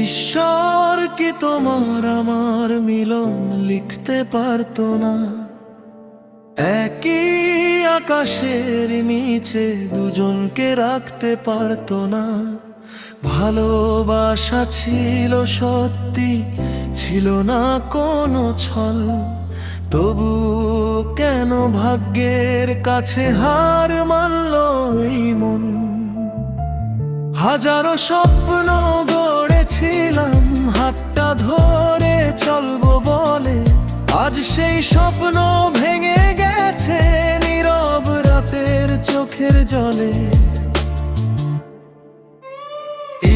ঈশ্বর কি তোমার আমার মিলন লিখতে পারতো না? একই আকাশের নিচে দুজনকে রাখতে পারতো না? ভালোবাসা ছিল সত্যি, ছিল না কোনো ছল। তবু কেন ভাগ্যের কাছে হার মানল এই মন? হাজারো স্বপ্ন গড়েছিলাম হাতটা ধরে চলবো বলে, আজ সেই স্বপ্ন ভেঙে গেছে নীরব রাতের চোখের জলে।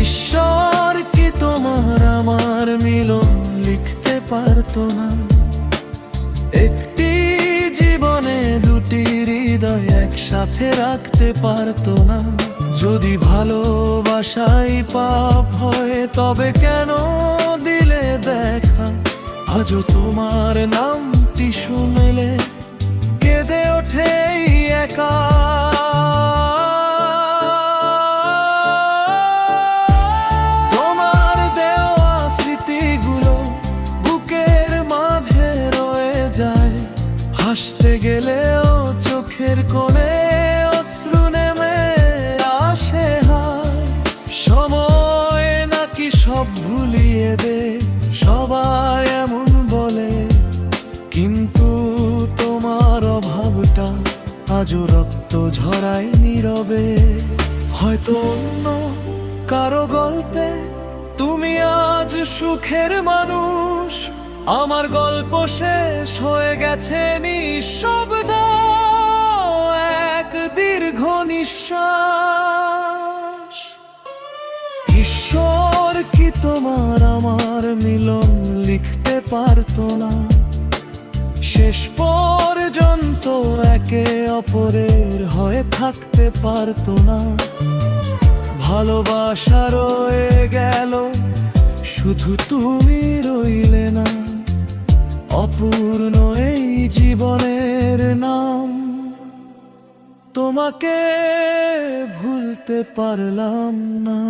ঈশ্বর কি তোমার আমার মিলন লিখতে পারতো না? একটি জীবনে দুটি হৃদয় একসাথে রাখতে পারতো না? যদি ভালোবাসাই পাপ হয় তবে কেন দিলে দেখা? আজও তোমার নামটি শুনলে কেঁদে ওঠে একা। তোমার দেওয়া স্মৃতিগুলো বুকের মাঝে রয়ে যায়, হাসতে গেলেও চোখের কোণে অশ্রু নেমে আসে। হায় সময় নাকি সব ভুলিয়ে দে, সবাই এমন বলে, কিন্তু তোমার অভাবটা আজও রক্ত ঝরায় নীরবে। হয়তো অন্য কারো গল্পে তুমি আজ সুখের মানুষ, আমার গল্প শেষ হয়ে গেছে নিঃশব্দ এক দীর্ঘ নিঃশ্বাস। ঈশ্বর কি তোমার আমার মিলন লিখতে পারতো না? শেষ পর্যন্ত একে অপরের হয়ে থাকতে পারতো না? ভালোবাসা রয়ে গেল, শুধু তুমি রইলে না। অপূর্ণ এই জীবনের নাম, তোমাকে ভুলতে পারলাম না।